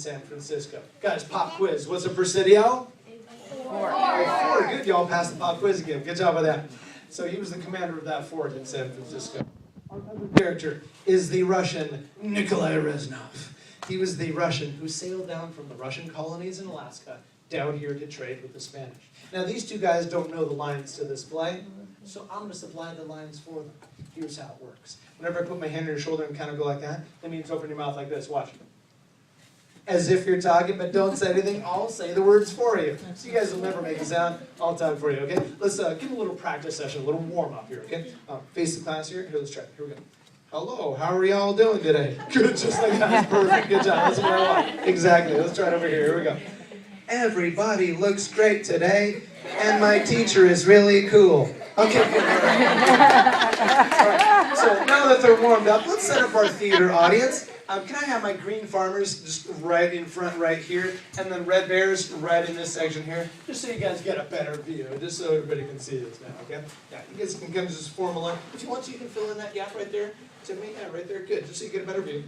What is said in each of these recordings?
San Francisco. Guys, pop quiz. What's a presidio? 4. Good, y'all passed the pop quiz again. Good job with that. So he was the commander of that fort in San Francisco. Our other character is the Russian Nikolai Reznov. He was the Russian who sailed down from the Russian colonies in Alaska down here to trade with the Spanish. Now these two guys don't know the lines to this play, so I'm going to supply the lines for them. Here's how it works. Whenever I put my hand on your shoulder and kind of go like that means open your mouth like this. Watch. As if you're talking, but don't say anything. I'll say the words for you. So you guys will never make a sound. I'll talk for you, okay? Let's give a little practice session, a little warm-up here, okay? Face the class here. Here, let's try it. Here we go. Hello, how are y'all doing today? Good, just like that. Perfect, good job. That's what I want. Exactly. Let's try it over here. Here we go. Everybody looks great today, and my teacher is really cool. Okay, good. All right. So now that they're warmed up, let's set up our theater audience. Can I have my green farmers just right in front right here, and then red bears right in this section here, just so you guys get a better view, just so everybody can see this now, okay? Yeah, you guys can kind of just form a line. If you want to, you can fill in that gap right there. To me, yeah, right there, good, just so you get a better view.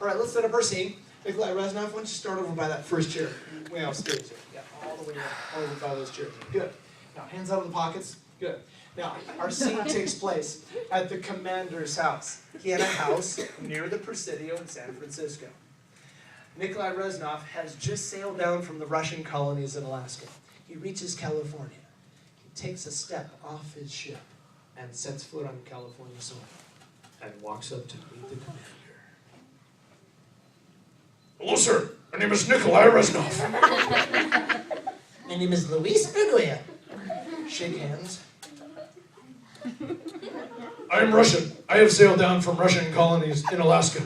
All right, let's set up our scene. Nikolai Reznov, why don't you start over by that first chair, way off stage here. Yeah, all the way over by those chairs. Good. Now, hands out of the pockets. Good. Now, our scene takes place at the commander's house. He had a house near the Presidio in San Francisco. Nikolai Reznov has just sailed down from the Russian colonies in Alaska. He reaches California. He takes a step off his ship and sets foot on California soil and walks up to meet the commander. Hello, sir. My name is Nikolai Reznov. My name is Luis Bergoya. Shake hands. I am Russian. I have sailed down from Russian colonies in Alaska.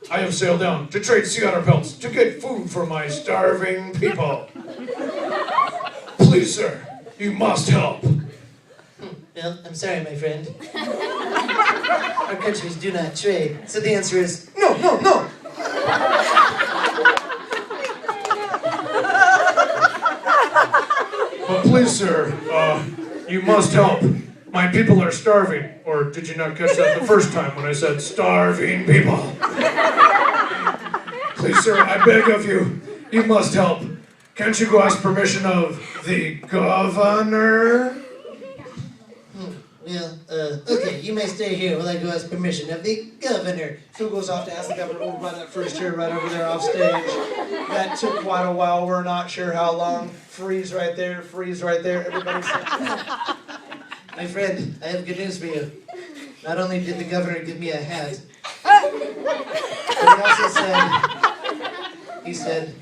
I have sailed down to trade sea otter pelts to get food for my starving people. Please, sir, you must help. Well, I'm sorry, my friend. Our countries do not trade. So the answer is no, no, no. But please, sir, you must help. My people are starving. Or did you not catch that the first time when I said starving people? Please, sir, I beg of you, you must help. Can't you go ask permission of the governor? Well, okay, you may stay here while I go ask permission of the governor. So goes off to ask the governor over by that first chair right over there off stage. That took quite a while, we're not sure how long. Freeze right there, everybody sit. My friend, I have good news for you. Not only did the governor give me a hat, but he said,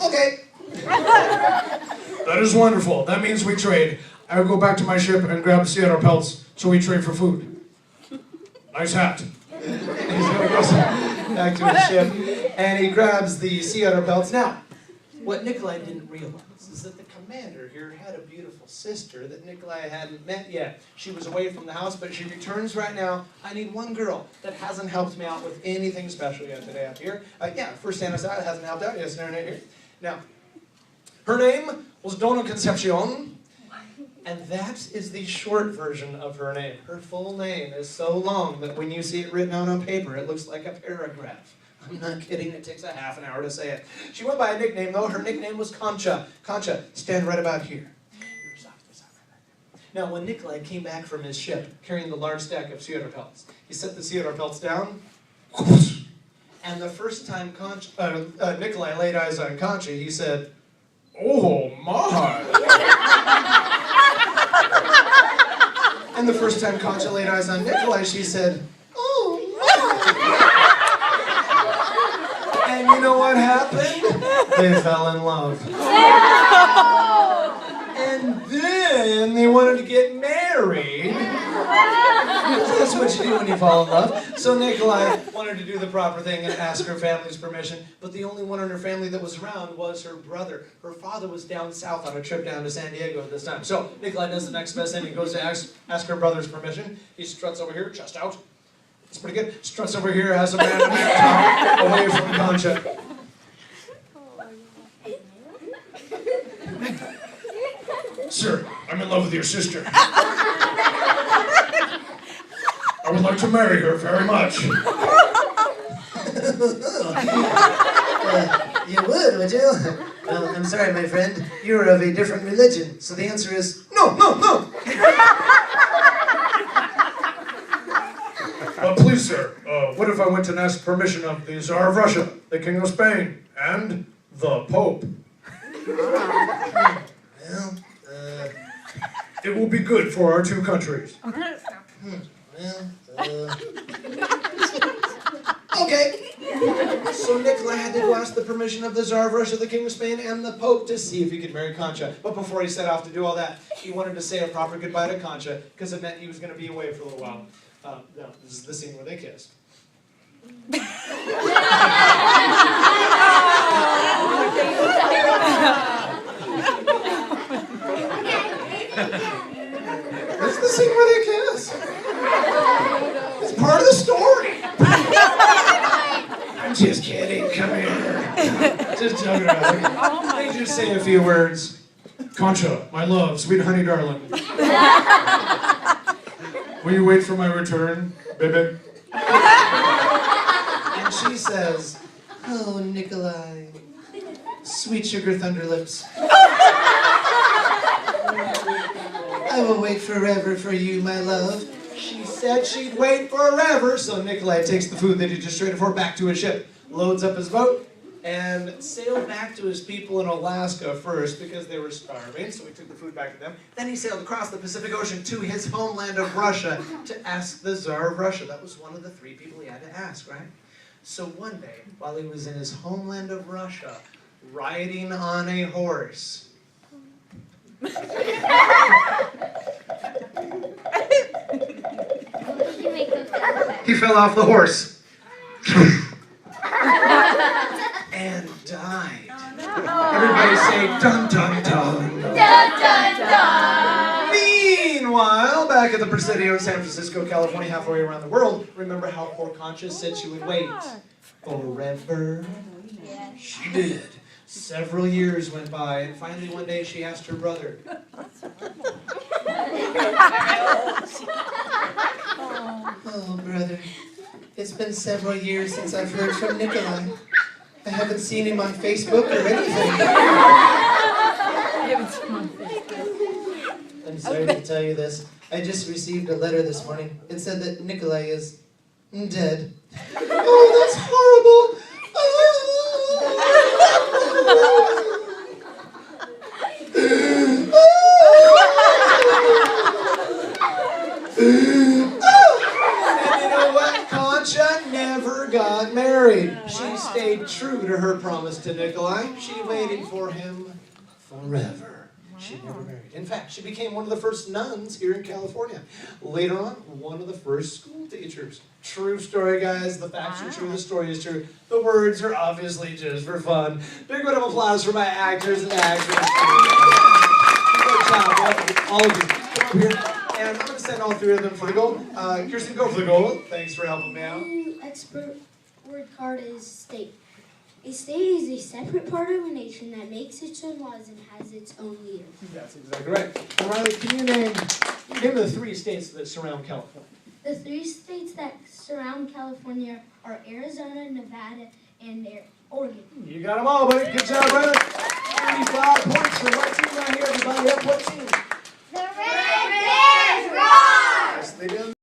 okay. That is wonderful. That means we trade. I will go back to my ship and grab sea otter pelts so we trade for food. Nice hat. He's going to go back to his ship, and he grabs the sea otter pelts. Now, what Nikolai didn't realize is that the commander here had a beautiful sister that Nikolai hadn't met yet. She was away from the house, but she returns right now. I need one girl that hasn't helped me out with anything special yet today up here. First stand aside, hasn't helped out. Yes, no, here. Now, her name was Donna Concepcion, and that is the short version of her name. Her full name is so long that when you see it written out on paper, it looks like a paragraph. I'm not kidding, it takes a half an hour to say it. She went by a nickname, though. Her nickname was Concha. Concha, stand right about here. Now, when Nikolai came back from his ship, carrying the large stack of sea otter pelts, he set the sea otter pelts down, and the first time Nikolai laid eyes on Concha, he said, Oh, my. And the first time Concha laid eyes on Nikolai, she said, oh, and you know what happened? They fell in love. And then they wanted to get married. That's what you do when you fall in love. So Nikolai wanted to do the proper thing and ask her family's permission, but the only one in her family that was around was her brother. Her father was down south on a trip down to San Diego at this time. So Nikolai does the next best thing. He goes to ask her brother's permission. He struts over here, chest out. It's pretty good. Struts over here, has a man away from Concha. Sir, I'm in love with your sister. I would like to marry her very much. You would you? Well, I'm sorry, my friend. You're of a different religion. So the answer is no, no, no. Please, sir, what if I went and asked permission of the Tsar of Russia, the King of Spain, and the Pope? Well, It will be good for our two countries. Okay. So Nikolai had to go ask the permission of the Tsar of Russia, the King of Spain, and the Pope to see if he could marry Concha. But before he set off to do all that, he wanted to say a proper goodbye to Concha because it meant he was going to be away for a little while. No, this is the scene where they kiss. This is the scene where they kiss. It's part of the story. I'm just kidding. Come here. Just joking about it. They just say a few words. Concha, my love, sweet honey darling. Will you wait for my return, baby? And she says, "Oh, Nikolai, sweet sugar thunderlips. I will wait forever for you, my love." She said she'd wait forever, so Nikolai takes the food that he just traded for back to his ship, loads up his boat, and sailed back to his people in Alaska first because they were starving, so he took the food back to them. Then he sailed across the Pacific Ocean to his homeland of Russia to ask the Tsar of Russia. That was one of the 3 people he had to ask, right? So one day, while he was in his homeland of Russia, riding on a horse, he fell off the horse and died. Everybody say dun dun dun. Dun, dun, dun. Meanwhile, back at the Presidio in San Francisco, California, halfway around the world, remember how poor Concha said she would wait forever? She did. Several years went by, and finally one day she asked her brother, "Oh, brother, it's been several years since I've heard from Nikolai. I haven't seen him on Facebook or anything." I'm sorry to tell you this. I just received a letter this morning. It said that Nikolai is dead. Oh, that's horrible. And you know what? Concha never got married. She stayed true to her promise to Nikolai. She waited for him forever. She never married. In fact, she became one of the first nuns here in California. Later on, one of the first school teachers. True story, guys. The facts are true. The story is true. The words are obviously just for fun. Big round of applause for my actors and actresses. Good job, all of you. Come over here. And I'm going to send all 3 of them for the gold. Kirsten, go for the gold. Thanks for helping me out. Expert word card is state. A state is a separate part of a nation that makes its own laws and has its own leader. That's exactly right. And Riley, can you name the 3 states that surround California? The 3 states that surround California are Arizona, Nevada, and Oregon. You got them all, buddy. Good job, brother. 35 points for what team right here, everybody. Up what team? The Red Bears roar! Yes, they did.